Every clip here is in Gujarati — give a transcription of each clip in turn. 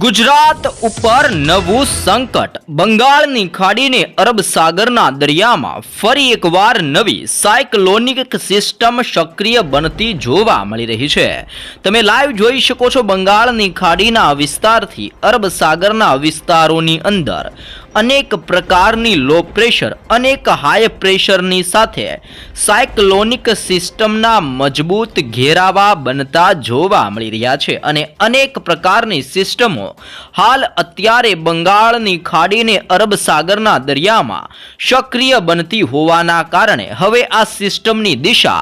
ગુજરાત ઉપર નવું સંકટ. બંગાળની ખાડીને અરબ સાગરના દરિયામાં ફરી એકવાર નવી સાયક્લોનિક સિસ્ટમ સક્રિય બનતી જોવા મળી રહી છે. તમે લાઈવ જોઈ શકો છો. બંગાળની ખાડીના વિસ્તારથી અરબ સાગરના વિસ્તારોની અંદર અનેક પ્રકારની લો પ્રેશર, અનેક હાઈ પ્રેશરની સાથે સાયક્લોનિક સિસ્ટમના મજબૂત ઘેરાવા બનતા જોવા મળી રહ્યા છે અને અનેક પ્રકારની સિસ્ટમો હાલ અત્યારે બંગાળની ખાડીને અરબ સાગરના દરિયામાં સક્રિય બનતી હોવાના કારણે હવે આ સિસ્ટમની દિશા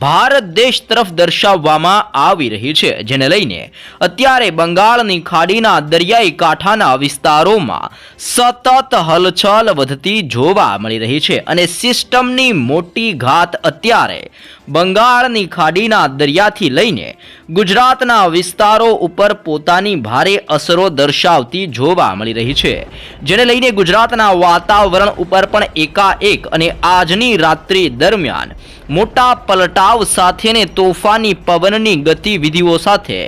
ભારત દેશ તરફ દર્શાવવામાં આવી રહી છે, જેને લઈને અત્યારે બંગાળની ખાડીના દરિયાઈ કાંઠાના વિસ્તારોમાં સતત હલચલ વધતી જોવા મળી રહી છે અને સિસ્ટમની મોટી ઘાત અત્યારે બંગાળની ખાડીના દરિયાથી લઈને ગુજરાતના વિસ્તારો ઉપર પોતાની ભારે અસરો દર્શાવતી જોવા મળી રહી છે, જેને લઈને ગુજરાતના વાતાવરણ ઉપર પણ એકાએક અને આજની રાત્રિ દરમિયાન મોટા પલટાવ સાથે ને તોફાની પવનની ગતિવિધિઓ સાથે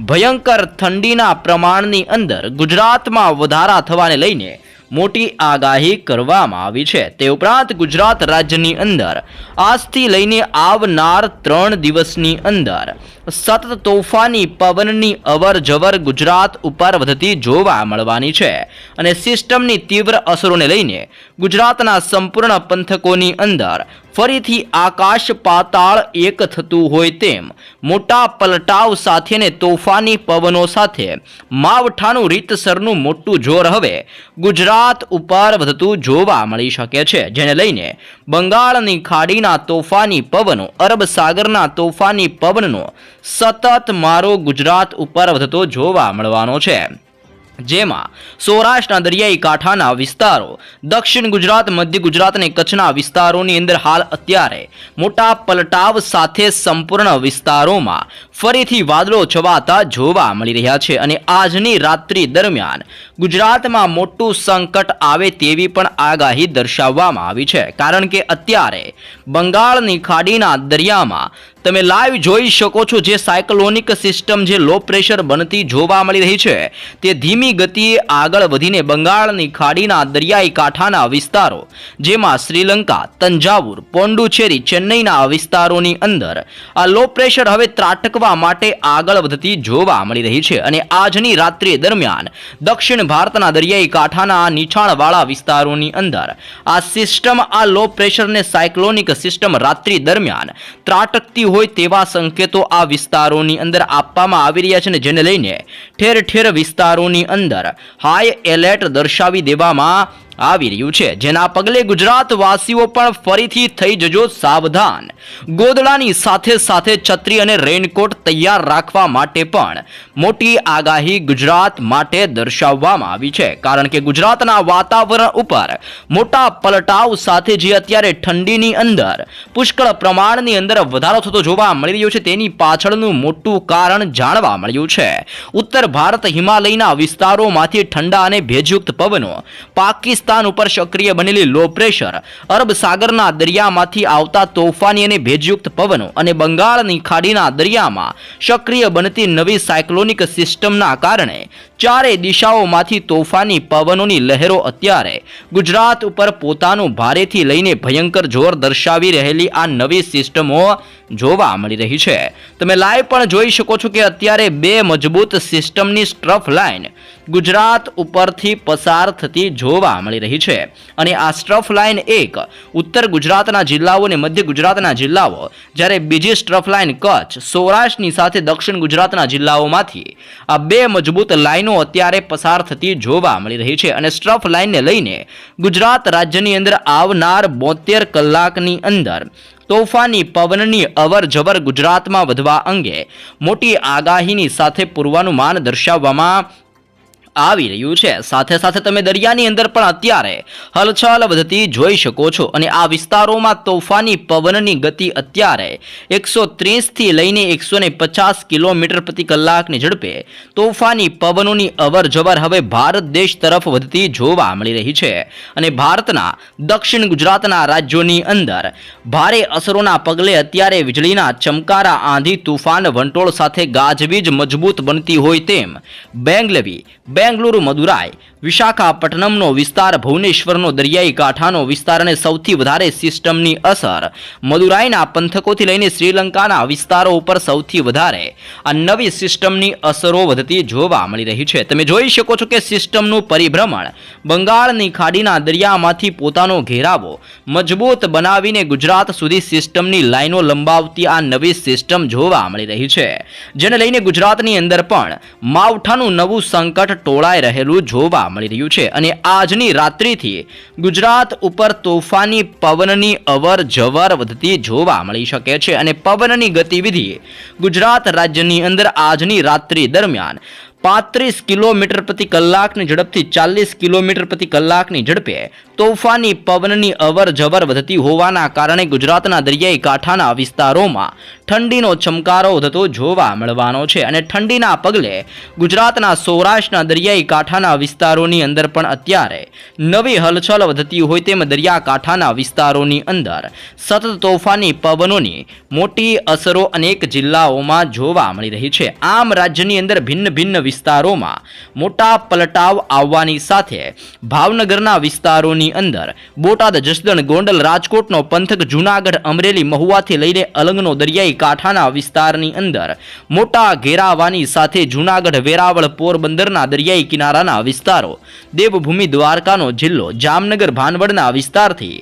ભયંકર ઠંડીના પ્રમાણની અંદર ગુજરાતમાં વધારા થવાને લઈને મોટી આગાહી કરવામાં આવી છે. તે ઉપરાંત ગુજરાત રાજ્યની અંદર આજથી લઈને આવનાર 3 દિવસની અંદર સતત તોફાની પવનની અવર જવર ગુજરાત ઉપર વધતી જોવા મળવાની છે અને સિસ્ટમની તીવ્ર અસરોને લઈને ગુજરાતના સંપૂર્ણ પંથકોની અંદર ફરીથી આકાશ પાતાળ એક થતું હોય તેમ મોટા પલટાવ સાથે ને તોફાની પવનો સાથે માવઠાનું રીતસરનું મોટું જોર હવે ગુજરાત ઉપર વધતું જોવા મળી શકે છે, જેને લઈને બંગાળની ખાડીના તોફાની પવનો, અરબ સાગરના તોફાની પવનનો સતત મારો ગુજરાત ઉપર વધતો જોવા મળવાનો છે, જેમાં સૌરાષ્ટ્રના દરિયાઈ કાંઠાના વિસ્તારો, દક્ષિણ ગુજરાત, મધ્ય ગુજરાત અને કચ્છના વિસ્તારોની અંદર હાલ અત્યારે મોટા પલટાવ સાથે સંપૂર્ણ વિસ્તારોમાં ફરીથી વાદળો છવાતા જોવા મળી રહ્યા છે અને આજની રાત્રિ દરમિયાન ગુજરાતમાં મોટું સંકટ આવે તેવી પણ આગાહી દર્શાવવામાં આવી છે, કારણ કે અત્યારે બંગાળની ખાડીના દરિયામાં તમે લાઈવ જોઈ શકો છો જે સાયક્લોનિક સિસ્ટમ જે લો પ્રેશર બનતી જોવા મળી રહી છે તે ધીમી ગતિએ આગળ વધીને બંગાળની ખાડીના દરિયાઈ કાંઠાના વિસ્તારો, જેમાં શ્રીલંકા, તંજાવુર, પોંડુચેરી, ચેન્નઈના વિસ્તારોની અંદર આ લો પ્રેશર હવે ત્રાટકવા માટે આગળ વધતી જોવા મળી રહી છે અને આજની રાત્રિ દરમિયાન દક્ષિણ ભારતના દરિયાઈ કાંઠાના નીચાણવાળા વિસ્તારોની અંદર આ સિસ્ટમ, આ લો પ્રેશરને સાયક્લોનિક સિસ્ટમ રાત્રિ દરમિયાન ત્રાટકતી હોય તેવા સંકેતો આ વિસ્તારોની અંદર આપવામાં આવી રહ્યા છે અને જેને લઈને ઠેર ઠેર વિસ્તારોની અંદર હાઈ એલર્ટ દર્શાવી દેવામાં આવી રહ્યું છે, જેના પગલે ગુજરાતવાસીઓ પણ ફરીથી થઈ જજો સાવધાન. ગોદડાની સાથે સાથે છત્રી અને રેનકોટ તૈયાર રાખવા માટે પણ મોટી આગાહી ગુજરાત માટે દર્શાવવામાં આવી છે, કારણ કે ગુજરાતના વાતાવરણ ઉપર મોટા પલટાવ સાથે જે અત્યારે ઠંડીની અંદર પુષ્કળ પ્રમાણની અંદર વધારો થતો જોવા મળી રહ્યો છે તેની પાછળનું મોટું કારણ જાણવા મળ્યું છે. ઉત્તર ભારત, હિમાલયના વિસ્તારોમાંથી ઠંડા અને ભેજયુક્ત પવનો, પાકિસ્તાન ઉપર સક્રિય બનેલી લો પ્રેશર, અરબ સાગરના દરિયામાંથી આવતા તોફાની અને ભેજયુક્ત પવનો અને બંગાળની ખાડીના દરિયામાં સક્રિય બનતી નવી સાયક્લોનિક સિસ્ટમના કારણે ચારે દિશાઓમાંથી તોફાની પવનોની લહેરો અત્યારે ગુજરાત ઉપર પોતાનું ભારેથી લઈને ભયંકર જોર દર્શાવી રહેલી આ નવી સિસ્ટમો જોવા મળી રહી છે. તમે લાઈવ પણ જોઈ શકો છો કે અત્યારે 2 મજબૂત સિસ્ટમની સ્ટ્રફ લાઇન ગુજરાત ઉપરથી પસાર થતી જોવા મળી રહી છે અને આ સ્ટ્રફ લાઇન એક ઉત્તર ગુજરાતના જિલ્લાઓ અને મધ્ય ગુજરાતના જિલ્લાઓ, જ્યારે બીજી સ્ટ્રફ લાઇન કચ્છ, સૌરાષ્ટ્રની સાથે દક્ષિણ ગુજરાતના જિલ્લાઓમાંથી આ 2 મજબૂત લાઇનો અત્યારે પસાર થતી જોવા મળી રહી છે અને સ્ટ્રફ લાઇનને લઈને ગુજરાત રાજ્યની અંદર આવનાર 72 કલાકની અંદર તોફાની પવનની અવર જવર ગુજરાતમાં વધવા અંગે મોટી આગાહીની સાથે પૂર્વાનુમાન દર્શાવવામાં આવી રહ્યું છે। સાથે સાથે તમે દરિયાની અંદર પણ અત્યારે હલચલ વધતી જોઈ શકો છો અને આ વિસ્તારોમાં તોફાની પવનની ગતિ અત્યારે 130 થી લઈને 150 કિલોમીટર પ્રતિ કલાકની ઝડપે તોફાની પવનોની અવર જવર હવે ભારત દેશ તરફ વધતી જોવા મળી રહી છે અને ભારતના દક્ષિણ ગુજરાતના રાજ્યોની અંદર ભારે અસરોના પગલે અત્યારે વીજળીના ચમકારા, આંધી, તુફાન, વંટોળ સાથે ગાજવીજ મજબૂત બનતી હોય તેમ બેંગલુરુ, મદુરાઈ, વિશાખાપટ્ટનમનો વિસ્તાર, ભુવનેશ્વરનો દરિયાઈ કાંઠાનો વિસ્તાર અને સૌથી વધારે સિસ્ટમની અસર મદુરાઈના પંથકોથી લઈને શ્રીલંકાના વિસ્તારો ઉપર સૌથી વધારે આ નવી સિસ્ટમની અસરો વધતી જોવા મળી રહી છે। તમે જોઈ શકો છો કે સિસ્ટમનું પરિભ્રમણ બંગાળની ખાડીના દરિયામાંથી પોતાનો ઘેરાવો મજબૂત બનાવીને ગુજરાત સુધી સિસ્ટમની લાઈનો લંબાવતી આ નવી સિસ્ટમ જોવા મળી રહી છે, જેને લઈને ગુજરાતની અંદર પણ માવઠાનું નવું સંકટ ટોળાઈ રહેલું જોવા મળી રહ્યું છે અને આજની રાત્રિથી ગુજરાત ઉપર તોફાની પવનની અવર જવર વધતી જોવા મળી શકે છે અને પવનની ગતિવિધિ ગુજરાત રાજ્યની અંદર આજની રાત્રિ દરમિયાન 35 કિલોમીટર પ્રતિ કલાકની ઝડપથી 40 કિલોમીટર પ્રતિ કલાકની ઝડપે તોફાની પવનની અવર જવર વધતી હોવાના કારણે ગુજરાતના દરિયાઈ કાંઠાના વિસ્તારોમાં ઠંડીનો ચમકારો વધતો જોવા મળવાનો છે અને ઠંડીના પગલે ગુજરાતના સૌરાષ્ટ્રના દરિયાઈ કાંઠાના વિસ્તારોની અંદર પણ અત્યારે નવી હલચલ વધતી હોય તેમ દરિયાકાંઠાના વિસ્તારોની અંદર સતત તોફાની પવનોની મોટી અસરો અનેક જિલ્લાઓમાં જોવા મળી રહી છે। આમ રાજ્યની અંદર ભિન્ન વિસ્તારોમાં મોટા પલટાવ આવવાની સાથે ભાવનગરના વિસ્તારોની અંદર બોટાદ, જસદણ, ગોંડલ, રાજકોટનો પંથક, જૂનાગઢ, અમરેલી, મહુવાથી લઈને અલંગનો દરિયાઈ કાંઠાના વિસ્તારની અંદર મોટા ઘેરાવાની સાથે જૂનાગઢ, વેરાવળ, પોરબંદરના દરિયાઈ કિનારાના વિસ્તારો, દેવભૂમિ દ્વારકાનો જિલ્લો, જામનગર, ભાનવડના વિસ્તારથી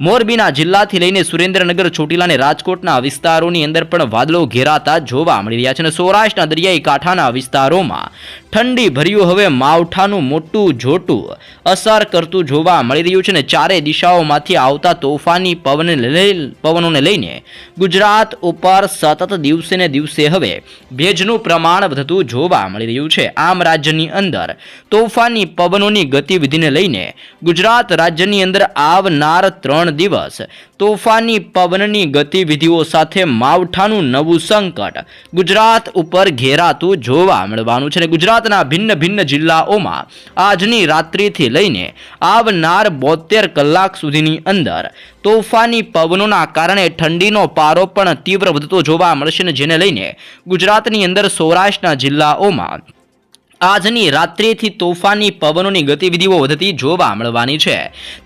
મોરબીના જિલ્લાથી લઈને સુરેન્દ્રનગર, ચોટીલા અને રાજકોટના વિસ્તારોની અંદર પણ વાદળો ઘેરાતા જોવા મળી રહ્યા છે અને સૌરાષ્ટ્રના દરિયાઈ કાંઠાના વિસ્તારોમાં ઠંડી ભર્યું હવે માવઠાનું મોટું જોટું અસર કરતું જોવા મળી રહ્યું છે અને ચારે દિશાઓમાંથી આવતા તોફાની પવનોને લઈને ગુજરાત ઉપર સતત દિવસે ને દિવસે હવે ભેજનું પ્રમાણ વધતું જોવા મળી રહ્યું છે। આમ રાજ્યની અંદર તોફાની પવનોની ગતિવિધિને લઈને ગુજરાત રાજ્યની અંદર આવનાર 3 દિવસ તોફાની પવનની ગતિવિધિઓ સાથે માવઠાનું નવું સંકટ ગુજરાત ઉપર ઘેરાતું જોવા મળવાનું છે અને ગુજરાતના ભિન્ન જિલ્લાઓમાં આજની રાત્રિથી લઈને આવનાર 72 કલાક સુધીની અંદર તોફાની પવનોના કારણે ઠંડીનો પારો પણ તીવ્ર વધતો જોવા મળશે અને જેને લઈને ગુજરાતની અંદર સૌરાષ્ટ્રના જિલ્લાઓમાં આજની રાત્રિથી તોફાની પવનોની ગતિવિધિઓ વધતી જોવા મળવાની છે।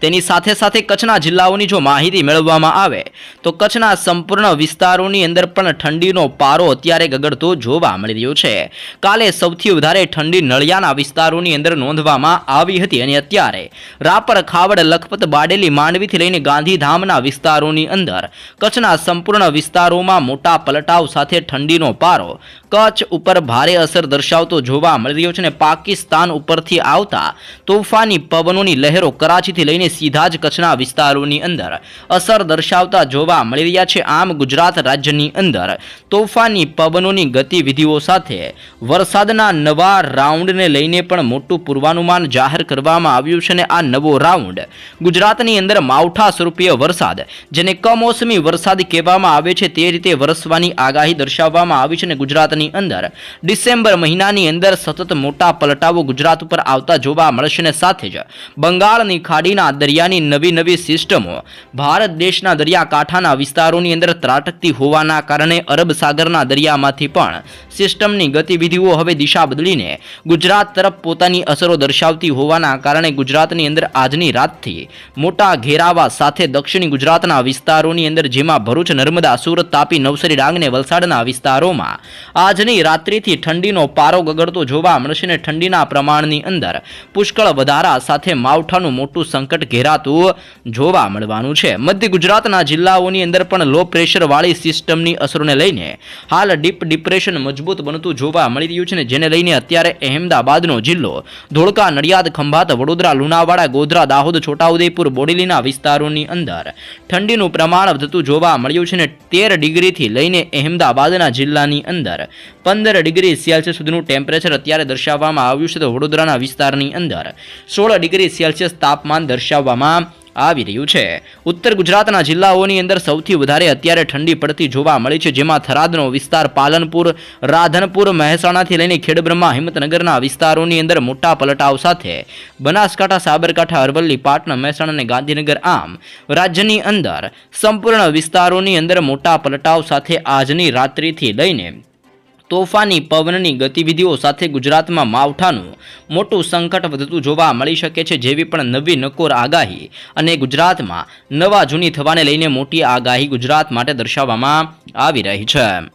તેની સાથે સાથે કચ્છના જિલ્લાઓની જો માહિતી મેળવવામાં આવે તો કચ્છના સંપૂર્ણ વિસ્તારોની અંદર પણ ઠંડીનો પારો અત્યારે ગગડતો જોવા મળી રહ્યો છે। કાલે સૌથી વધારે ઠંડી નળિયાના વિસ્તારોની અંદર નોંધવામાં આવી હતી અને અત્યારે રાપર, ખાવડ, લખપત, બારડોલી, માંડવીથી લઈને ગાંધીધામના વિસ્તારોની અંદર કચ્છના સંપૂર્ણ વિસ્તારોમાં મોટા પલટાવ સાથે ઠંડીનો પારો કચ્છ ઉપર ભારે અસર દર્શાવતો જોવા મળી રહ્યો છે અને પાકિસ્તાન ઉપરથી આવતા તોફાની પવનોની લહેરો કરાચીથી લઈને સીધા જ કચ્છના વિસ્તારોની અંદર અસર દર્શાવતા જોવા મળી રહ્યા છે। આમ ગુજરાત રાજ્યની અંદર તોફાની પવનોની ગતિવિધિઓ સાથે વરસાદના નવા રાઉન્ડને લઈને પણ મોટું પૂર્વાનુમાન જાહેર કરવામાં આવ્યું છે અને આ નવો રાઉન્ડ ગુજરાતની અંદર માવઠા સ્વરૂપીય વરસાદ, જેને કમોસમી વરસાદ કહેવામાં આવે છે, તે રીતે વરસવાની આગાહી દર્શાવવામાં આવી છે અને ગુજરાતની અંદર ડિસેમ્બર મહિનાની અંદર સતત મોટા પલટાવો ગુજરાત ઉપર આવતા જોવા મળશે અને સાથે જ બંગાળની ખાડીના દરિયાની નવી સિસ્ટમો ભારત દેશના દરિયાકાંઠાના વિસ્તારોની અંદર ત્રાટકતી હોવાના કારણે અરબ સાગરના દરિયામાંથી પણ સિસ્ટમની ગતિવિધિઓ હવે દિશા બદલીને ગુજરાત તરફ પોતાની અસરો દર્શાવતી હોવાના કારણે ગુજરાતની અંદર આજની રાતથી મોટા ઘેરાવા સાથે દક્ષિણી ગુજરાતના વિસ્તારોની અંદર જેમાં ભરૂચ, નર્મદા, સુરત, તાપી, નવસારી, ડાંગ અને વલસાડના વિસ્તારોમાં આજની રાત્રિથી ઠંડીનો પારો ગગડતો જોવા મળશે અને ઠંડીના પ્રમાણની અંદર પુષ્કળ વધારા સાથે માવઠાનું મોટું સંકટ ઘેરાતું જોવા મળવાનું છે। મધ્ય ગુજરાતના જિલ્લાઓની અંદર પણ લો પ્રેશર વાળી સિસ્ટમની અસરોને લઈને હાલ ડીપ ડિપ્રેશન મજબૂત બનતું જોવા મળી રહ્યું છે ને જેને લઈને અત્યારે અહેમદાબાદનો જિલ્લો, ધોળકા, નડિયાદ, ખંભાત, વડોદરા, લુણાવાડા, ગોધરા, દાહોદ, છોટાઉદેપુર, બોડેલીના વિસ્તારોની અંદર ઠંડીનું પ્રમાણ વધતું જોવા મળ્યું છે અને 13 ડિગ્રીથી લઈને અહેમદાબાદના જિલ્લાની અંદર 15 ડિગ્રી સેલ્સિયસ સુધીનું ટેમ્પરેચર અત્યારે દર્શાવવામાં આવ્યું છે તો વડોદરાના વિસ્તારની અંદર 16 ડિગ્રી સેલ્સિયસ તાપમાન દર્શાવવામાં આવી રહ્યું છે. ઉત્તર ગુજરાતના જિલ્લાઓની અંદર સૌથી વધારે અત્યારે ઠંડી પડતી જોવા મળી છે, જેમાં થરાદનો વિસ્તાર, પાલનપુર, રાધનપુર, મહેસાણાથી લઈને ખેડબ્રહ્મા, હિંમતનગરના વિસ્તારોની અંદર મોટા પલટાવ સાથે બનાસકાંઠા, સાબરકાંઠા, અરવલ્લી, પાટણ, મહેસાણા અને ગાંધીનગર આમ રાજ્યની અંદર સંપૂર્ણ વિસ્તારોની અંદર મોટા પલટાવ સાથે આજની રાત્રિથી લઈને તોફાની પવનની ગતિવિધિઓ સાથે ગુજરાતમાં માવઠાનું મોટું સંકટ વધતું જોવા મળી શકે છે. જેવી પણ નવી નકોર આગાહી અને ગુજરાતમાં નવા જૂની થવાને લઈને મોટી આગાહી ગુજરાત માટે દર્શાવવામાં આવી રહી છે.